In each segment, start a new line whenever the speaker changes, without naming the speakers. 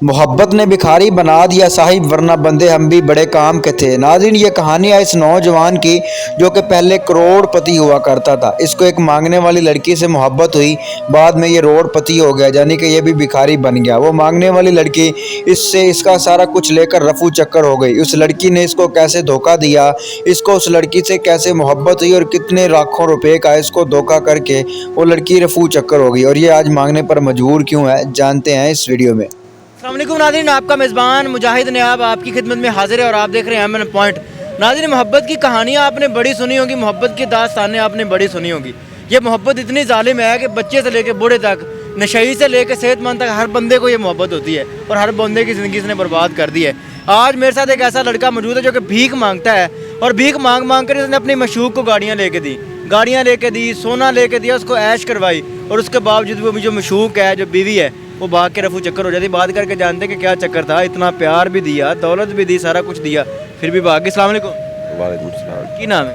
मोहब्बत ने भिखारी बना दिया साहिब, वरना बंदे हम भी बड़े काम के थे। नाज़रीन, ये कहानी है इस नौजवान की जो कि पहले करोड़पति हुआ करता था। इसको एक मांगने वाली लड़की से मोहब्बत हुई, बाद में ये रोड़पति हो गया, यानी कि ये भी भिखारी बन गया। वो मांगने वाली लड़की इससे इसका सारा कुछ लेकर रफू चक्कर हो गई। उस लड़की ने इसको कैसे धोखा दिया, इसको उस लड़की से कैसे मोहब्बत हुई और कितने लाखों रुपए का इसको धोखा करके वो लड़की रफू चक्कर हो गई, और ये आज मांगने पर मजबूर क्यों है, जानते हैं इस वीडियो में।
अस्सलाम वालेकुम नाज़रीन, आपका मेज़बान मुजाहिद नयाब आपकी खिदमत में हाजिर है और आप देख रहे हैं एमएन पॉइंट। नाज़रीन, मोहब्बत की कहानियाँ आपने बड़ी सुनी होगी, मोहब्बत की दास्तानें आपने बड़ी सुनी होगी। ये मोहब्बत इतनी जालिम है कि बच्चे से लेकर बूढ़े तक, नशई से लेकर सेहतमंद तक, हर बंदे को ये मोहब्बत होती है और हर बंदे की ज़िंदगी इसने बर्बाद कर दी है। आज मेरे साथ एक ऐसा लड़का मौजूद है जो कि भीख मांगता है और भीख मांग मांग कर इसने अपनी मशूक को गाड़ियाँ लेके दी, सोना लेके दिया, उसको ऐश करवाई, और उसके बावजूद वो जो मशूक है, जो बीवी है, वो भाग के रफू चक्कर हो जाती। बात करके जानते कि क्या चक्कर था। इतना प्यार भी दिया, दौलत भी दी, सारा कुछ दिया, फिर भी भाग गई। अस्सलाम वालेकुम।
वालेकुम सलाम।
की नाम है?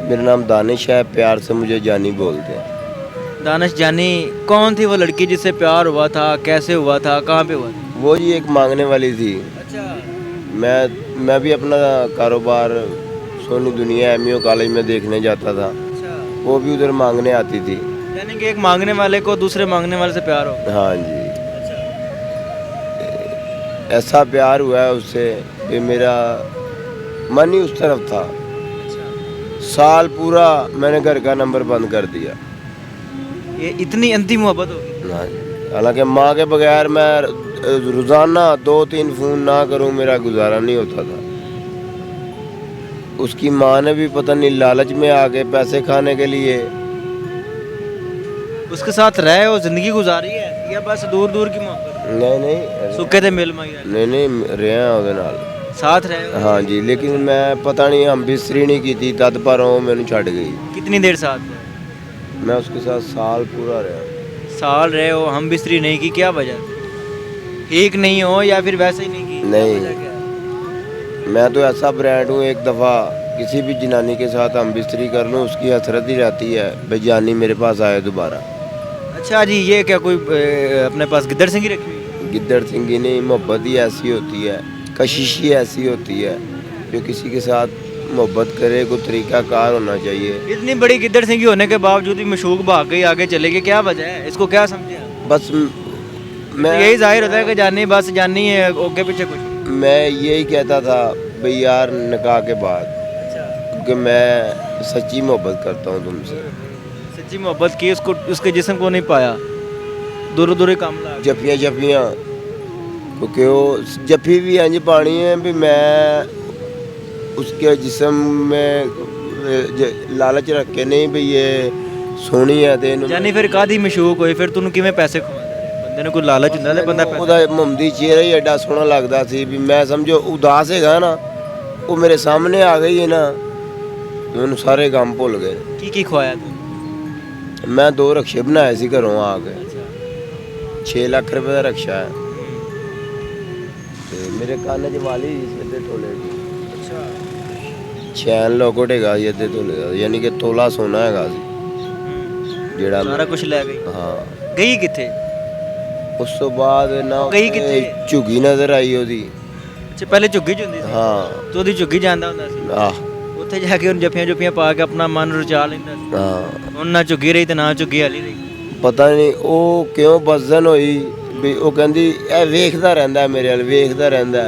मेरा नाम दानिश है, प्यार से मुझे जानी बोलते हैं।
दानिश जानी। कौन थी वो लड़की जिससे प्यार हुआ था, कैसे हुआ था, कहाँ पे हुआ था?
वो जी एक मांगने वाली थी।
अच्छा।
मैं भी अपना कारोबार सोनी दुनिया एमईओ कॉलेज में देखने जाता था,
अच्छा।
वो भी उधर मांगने आती थी।
यानी कि एक मांगने वाले को दूसरे मांगने वाले से प्यार हो।
हाँ जी, ऐसा प्यार हुआ है उससे कि मेरा मन ही उस तरफ था। साल पूरा मैंने घर का नंबर बंद कर दिया।
ये इतनी अंधी मोहब्बत होगी?
हाँ जी, हालांकि माँ के बगैर मैं रोज़ाना 2-3 फ़ोन ना करूं मेरा गुजारा नहीं होता था। उसकी माँ ने भी पता नहीं लालच में आके पैसे खाने के लिए
उसके साथ रहे हो, जिंदगी गुजारी है, या बस दूर दूर की मोहब्बत?
नहीं
सुखे थे मिल माई
नहीं रहे ਉਹਦੇ ਨਾਲ
साथ रहे हो?
हाँ जी, लेकिन मैं पता नहीं हम बिस्तरी नहीं की थी तद पर वो मैंने छड़ गई।
कितनी देर साथ रहे?
मैं उसके साथ साल पूरा रहा।
साल रहे हो, हम बिस्तरी नहीं की, क्या वजह? ठीक नहीं हो या फिर वैसे ही नहीं की?
नहीं।
वजह क्या है?
मैं तो ऐसा ब्रांड हूँ, एक दफ़ा किसी भी जनानी के साथ हम बिस्तरी कर लूँ उसकी हसरत ही रहती है भाई जानी मेरे पास आए दोबारा।
अच्छा जी, ये क्या कोई अपने पास गिद्दड़ सिंगी रखी हुई है?
गिद्दड़ सिंगी नहीं, मोहब्बत ही ऐसी होती है, कशिश ही ऐसी होती है, जो किसी के साथ मोहब्बत करे कोई तरीका कार होना चाहिए।
इतनी बड़ी गिद्दड़ सिंगी होने के बावजूद भी मशूक भाग गई, आगे चले गए, क्या वजह है? इसको क्या समझे आप?
बस मैं
यही जाहिर होता है कि जानी बस जानी है, आगे पीछे कुछ।
मैं यही कहता था भाई यार निकाह के बाद,
अच्छा।
क्योंकि मैं सच्ची मोहब्बत करता हूँ तुमसे।
सच्ची मोहब्बत की, उसको उसके जिस्म को नहीं पाया, दूर दूर काम ला
जफियाँ क्योंकि वो जफी भी इंज पानी है भी मैं उसके जिस्म में लालच रख के नहीं भी ये सोनी है ते
यानी फिर कादी मशूक होई, फिर तूने किवें पैसे खवांदा? बंदे ने कोई लालच ਹੁੰਦਾ ਤੇ ਬੰਦਾ
ਉਹਦਾ ਮੁਹੰਮਦੀ ਚਿਹਰਾ ਹੀ ਐਡਾ ਸੋਹਣਾ ਲੱਗਦਾ ਸੀ ਵੀ ਮੈਂ ਸਮਝੋ ਉਦਾਸ ਹੈਗਾ ਨਾ, ਉਹ ਮੇਰੇ ਸਾਹਮਣੇ ਆ ਗਈ ਹੈ ਨਾ, ਮੈਨੂੰ ਸਾਰੇ ਗਮ ਭੁੱਲ ਗਏ।
ਕੀ ਖਵਾਇਆ ਤੂੰ?
ਮੈਂ 2 ਰਕਸ਼ੇ ਬਣਾਏ ਸੀ ਘਰੋਂ ਆ ਕੇ। 6 ਲੱਖ ਰੁਪਏ ਦਾ ਰਕਸ਼ਾ ਹੈ ਤੇ ਮੇਰੇ ਕੰਨ 'ਚ ਵਾਲੀ ਸਿੱਧੇ ਤੋਲੇ ਦੀ।
ਅੱਛਾ।
ਚੈਨ ਲੋਕਟ ਹੈਗਾ ਸੀ ਅੱਧੇ ਤੋਲੇ ਦਾ, ਯਾਨੀ ਕਿ ਤੋਲਾ ਸੋਨਾ ਹੈਗਾ ਸੀ ਜਿਹੜਾ
ਸਾਰਾ ਕੁਝ ਲੈ ਗਈ।
ਹਾਂ।
ਗਈ ਕਿੱਥੇ?
ਉਸ ਤੋਂ ਬਾਅਦ ਨਾ
ਗਈ ਕਿੱਥੇ?
ਝੁੱਗੀ ਨਜ਼ਰ ਆਈ ਉਹਦੀ।
ਅੱਛਾ, ਪਹਿਲੇ ਝੁੱਗੀ ਚ ਹੁੰਦੀ ਸੀ?
ਹਾਂ।
ਤੂੰ ਉਹਦੀ ਝੁੱਗੀ ਜਾਂਦਾ ਹੁੰਦਾ ਸੀ?
ਆਹ।
ਉੱਥੇ ਜਾ ਕੇ ਉਹਨੂੰ ਜੱਫੀਆਂ ਪਾ ਕੇ ਆਪਣਾ ਮਨ ਰਚਾ ਲੈਂਦਾ ਸੀ?
ਹਾਂ।
ਹੁਣ ਨਾ ਝੁੱਗੀ ਰਹੀ ਤੇ ਨਾ ਝੁੱਗੀ ਵਾਲੀ ਰਹੀ।
ਪਤਾ ਨਹੀਂ ਉਹ ਕਿਉਂ ਬਜ਼ਨ ਹੋਈ ਵੀ ਉਹ ਕਹਿੰਦੀ ਇਹ ਵੇਖਦਾ ਰਹਿੰਦਾ ਮੇਰੇ ਵੱਲ, ਵੇਖਦਾ ਰਹਿੰਦਾ,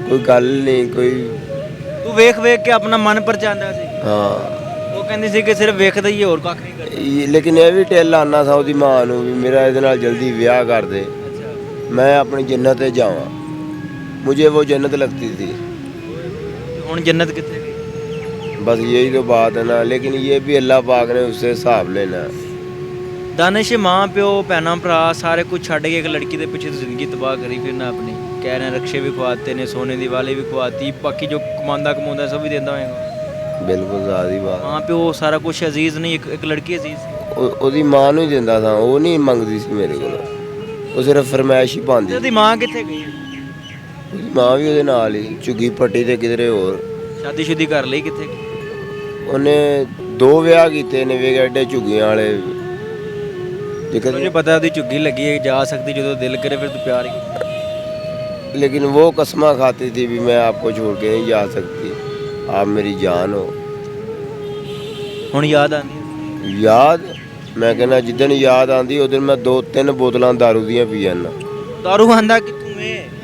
ਕੋਈ ਗੱਲ ਨਹੀਂ ਕੋਈ।
ਤੂੰ ਵੇਖ ਵੇਖ ਕੇ ਆਪਣਾ ਮਨ ਪਰਚਾਉਂਦਾ ਸੀ?
ਹਾਂ।
ਉਹ ਕਹਿੰਦੀ ਸੀ ਕਿ ਸਿਰਫ ਵੇਖਦਾ ਹੀ, ਹੋਰ ਕੱਖ ਨਹੀਂ ਕਰਦਾ।
ਲੇਕਿਨ ਇਹ ਵੀ ਟੇਲ ਆਨਾ ਥਾ ਉਹਦੀ ਮਾਂ ਨੂੰ ਵੀ ਮੇਰਾ ਇਹਦੇ ਨਾਲ ਜਲਦੀ ਵਿਆਹ ਕਰ ਦੇ, ਮੈਂ ਆਪਣੀ जन्नत ਤੇ ਜਾਵਾਂ। मुझे वो जन्नत लगती थी।
ਹੁਣ जन्नत कितने गई?
बस यही तो बात है ना, लेकिन ये भी अल्लाह पाक ने उससे हिसाब लेना।
दानिश माँ प्यो भैन भरा सारे कुछ छड़ के एक लड़की के पिछे जिंदगी तबाह करी फिरना अपनी। कह रहे रक्शे भी खवाते ने, सोने दी वाली भी खवाती, बाकी जो कमांदा सब भी देता होएगा।
बिल्कुल ज़्यादा बात।
माँ प्यो सारा कुछ अजीज नहीं, एक लड़की अजीज सी।
ਉਹਦੀ ਮਾਂ ਨੂੰ ਹੀ ਦਿੰਦਾ था, ਉਹ ਨਹੀਂ ਮੰਗਦੀ ਸੀ ਮੇਰੇ ਕੋਲ, ਉਹ ਸਿਰਫ ਫਰਮਾਇਸ਼ ਹੀ ਪਾਉਂਦੀ।
ਉਹਦੀ ਮਾਂ ਕਿੱਥੇ ਗਈ?
ਉਹਦੀ ਮਾਂ ਵੀ ਉਹਦੇ ਨਾਲ ਹੀ ਝੁੱਗੀ ਪੱਟੀ ਤੇ ਕਿਧਰੇ ਹੋਰ।
ਸ਼ਾਦੀ ਕਰ ਲਈ ਕਿੱਥੇ?
ਉਹਨੇ 2 ਵਿਆਹ ਕੀਤੇ ਨੇ ਵੇਖ ਐਡੇ ਝੁੱਗੀਆਂ ਵਾਲੇ, लेकिन
मुझे पता है ਉਹਦੀ ਝੁੱਗੀ ਲੱਗੀ ਹੈ ਜਾ ਸਕਦੀ ਜਦੋਂ ਦਿਲ ਕਰੇ ਫਿਰ ਤੂੰ ਪਿਆਰ ਹੀ
लेकिन वो कसमा खाती थी भी मैं आपको छोड़ के नहीं जा सकती, आप मेरी जान हो।
ਹੁਣ ਯਾਦ ਆਉਂਦੀ ਹੈ
याद मैं कहना जिदन याद आती उस दिन मैं 2-3 बोतलां दारू दियां पी जाना।
ਦਾਰੂ ਆਂਦਾ ਕਿ ਤੂੰ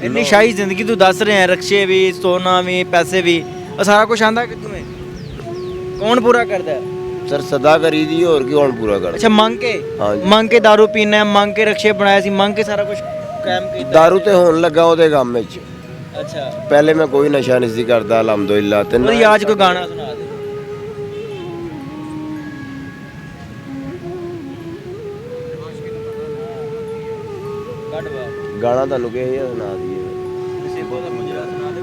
ਇੰਨੀ ਸ਼ਾਹੀ ਜ਼ਿੰਦਗੀ ਤੂੰ ਦੱਸ ਰਿਹਾ ਰਕਸ਼ੇ ਵੀ ਸੋਨਾ ਵੀ ਪੈਸੇ ਵੀ ਉਹ ਸਾਰਾ ਕੁਝ ਆਂਦਾ ਕਿ ਤੂੰ ਕੌਣ ਪੂਰਾ ਕਰਦਾ ਹੈ
सर सदा करी दी और की कौन पूरा कर।
ਅੱਛਾ ਮੰਗ ਕੇ दारू ਪੀਣਾ ਹੈ ਮੰਗ ਕੇ ਰਕਸ਼ੇ ਬਣਾਇਆ ਸੀ ਮੰਗ ਕੇ ਸਾਰਾ ਕੁਝ ਕਾਇਮ ਕੀਤਾ
दारू ते होन लगा ਉਹਦੇ ਕੰਮ ਵਿੱਚ।
ਅੱਛਾ
ਪਹਿਲੇ ਮੈਂ ਕੋਈ ਨਸ਼ਾ ਨਹੀਂ ਸੀ ਕਰਦਾ ਅਲਹਮਦੁਲਿਲਾ ਤੇ
ਉਹਦੀ ਅੱਜ ਕੋਈ ਗਾਣਾ ਸੁਣਾ ਦੇ ਕੱਢ ਬਾਹਰ
ਗਾਣਾ ਤੁਹਾਨੂੰ ਕਿਹਾ ਜਿਹਾ ਸੁਣਾ ਦਈਏ।
ਨਸੀਬੋ ਦਾ ਮੁਜਰਾ ਸੁਣਾ ਦੇ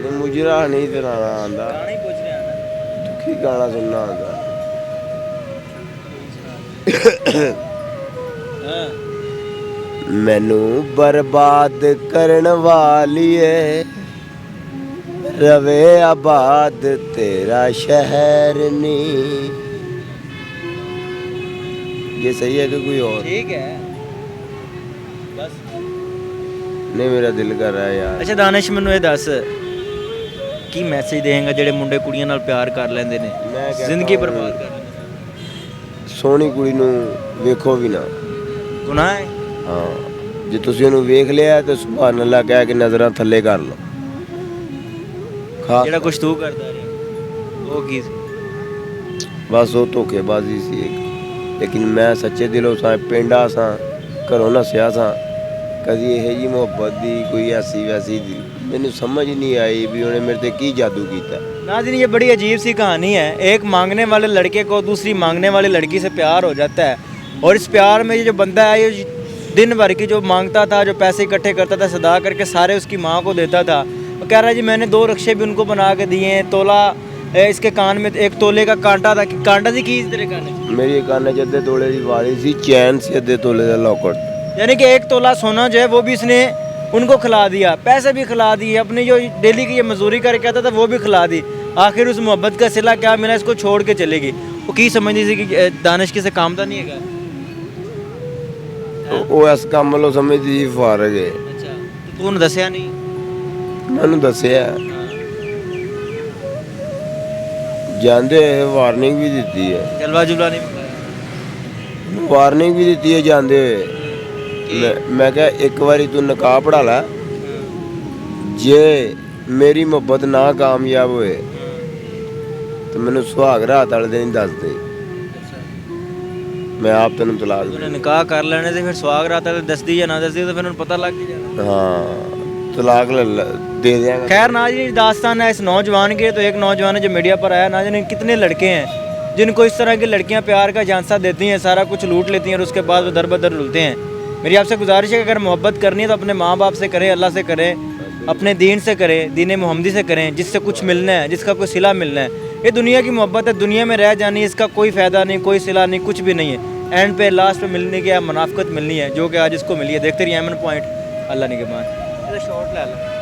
ਨਹੀਂ ਮੁਜਰਾ ਨਹੀਂ ਸੁਣਾਉਣਾ ਆਂਦਾ,
ਗਾਣਾ ਹੀ ਪੁੱਛ ਰਿਹਾ ਨਾ
ਦੁਖੀ ਗਾਣਾ ਸੁਣਨਾ ਆਂਦਾ।
ਹਾਂ
ਮੈਨੂੰ ਬਰਬਾਦ ਕਰਨ ਵਾਲੀਏ ਰਵੇ ਆਬਾਦ ਤੇਰਾ शहर नहीं। ये सही है कि कोई और?
ਠੀਕ ਹੈ ਬਸ
नहीं मेरा दिल कर रहा है यार।
ਅੱਛਾ ਦਾਨਿਸ਼ ਮੈਨੂੰ ਇਹ ਦੱਸ ਕੀ ਮੈਸੇਜ ਦੇਂਗਾ ਜਿਹੜੇ ਮੁੰਡੇ ਕੁੜੀਆਂ ਨਾਲ ਪਿਆਰ ਕਰ ਲੈਂਦੇ ਨੇ
ਮੈਂ ਕਹਿੰਦਾ
ਜ਼ਿੰਦਗੀ
ਹਾਂ,
ਬਰਬਾਦ ਕਰ ਲੈਂਦੇ ਨੇ
ਸੋਹਣੀ ਕੁੜੀ ਨੂੰ ਵੇਖੋ ਵੀ ਨਾ।
ਗੁਨਾਹ ਹੈ
ਹਾਂ ਜੇ ਤੁਸੀਂ ਉਹਨੂੰ ਵੇਖ ਲਿਆ ਤਾਂ ਸੁਭਾਨ ਅੱਲਾ ਕਹਿ ਕੇ ਨਜ਼ਰਾਂ ਥੱਲੇ ਕਰ ਲਓ। ਖਾਸ
ਜਿਹੜਾ ਕੁਝ ਤੂੰ ਕਰਦਾ ਰਿਹਾ ਉਹ ਕੀ ਸੀ
ਬਸ ਉਹ ਧੋਖੇਬਾਜ਼ੀ ਸੀ ਇੱਕ। ਲੇਕਿਨ ਮੈਂ ਸੱਚੇ ਦਿਲੋਂ ਸਾਂ ਪਿੰਡਾ ਸਾਂ ਘਰੋਂ ਨਸਿਆ ਸਾਂ ਕਦੀ ਇਹ ਜੀ ਮੁਹੱਬਤ ਦੀ ਕੋਈ ਐਸੀ ਵੈਸੀ ਦੀ ਮੈਨੂੰ ਸਮਝ ਨਹੀਂ आई भी ਉਹਨੇ ਮੇਰੇ ਤੇ ਕੀ ਜਾਦੂ ਕੀਤਾ।
नाज़रीन ये बड़ी अजीब सी कहानी है। एक मांगने वाले लड़के को दूसरी मांगने वाली लड़की से प्यार हो जाता है और इस प्यार में ये जो बंदा है ये दिन भर की जो मांगता था जो पैसे इकट्ठे करता था सदा करके सारे उसकी माँ को देता था। वो कह रहा है जी मैंने 2 रक्शे भी उनको बना के दिए हैं तोला इसके कान में 1 तोले का कांटा था कि कांटा सी की तेरे कान में
मेरी कान च अद्धे तोले की वाली सी चैन से अद्धे तोले का लॉकेट
यानी कि 1 तोला सोना जो है वो भी इसने उनको खिला दिया पैसे भी खिला दिए अपनी जो डेली की ये मजदूरी करके आता था वो भी खिला दी। आखिर उस मोहब्बत का सिला क्या मिला इसको छोड़ के चलेगी। वो की समझती थी कि दानिश किसे काम था नहीं है
ਉਹ ਇਸ ਕੰਮ ਵੱਲੋਂ ਸਮਝਦੀ ਸੀ ਫਾਰਗ ਹੈ।
अच्छा तो तू दसिया नहीं
ਮੈਨੂੰ ਦੱਸਿਆ ਜਾਂਦੇ ਵਾਰਨਿੰਗ ਵੀ ਦਿੱਤੀ ਹੈ
जलवा जुलवा नहीं मंगाया
ਵਾਰਨਿੰਗ ਵੀ ਦਿੱਤੀ ਹੈ ਜਾਂਦੇ ਹੋਏ। ਮੈਂ ਕਿਹਾ ਇੱਕ ਵਾਰੀ ਤੂੰ ਨਿਕਾਹ ਪੜਾ ਲੈ ਜੇ ਮੇਰੀ ਮੁਹੱਬਤ ਨਾ ਕਾਮਯਾਬ ਹੋਏ ਤੇ ਮੈਨੂੰ ਸੁਹਾਗ ਰਾਤ ਵਾਲੇ ਦਿਨ ਦੱਸ ਦੇ ਮੈਂ ਆਪ ਤੈਨੂੰ ਤਲਾਕ ਦੇ।
तूने निकाह कर लेने से फिर सुहाग रात है दस दी या ना दस दी तो फिर उन्हें पता लग जाएगा।
हाँ तलाक दे देंगे।
खैर नाज़रीन दास्तान है इस नौजवान के। तो एक नौजवान है जो मीडिया पर आया नाज़रीन कितने लड़के हैं जिनको इस तरह की लड़कियां प्यार का झांसा देती हैं सारा कुछ लूट लेती हैं और उसके बाद वो दर बदर रुलते हैं। मेरी आपसे गुजारिश है कि अगर मोहब्बत करनी है तो अपने माँ बाप से करें अल्लाह से करें अपने दीन से करें दीन मोहम्मदी से करें जिससे कुछ मिलना है जिसका कोई सिला मिलना है। ये दुनिया की मोहब्बत है दुनिया में रह जानी है इसका कोई फ़ायदा नहीं कोई सिला नहीं कुछ भी नहीं है। एंड पे लास्ट पे मिलने की मुनाफकत मिलनी है जो कि आज इसको मिली है। देखते रहिए एमन पॉइंट अल्लाह निगहबान शॉर्ट ले लो।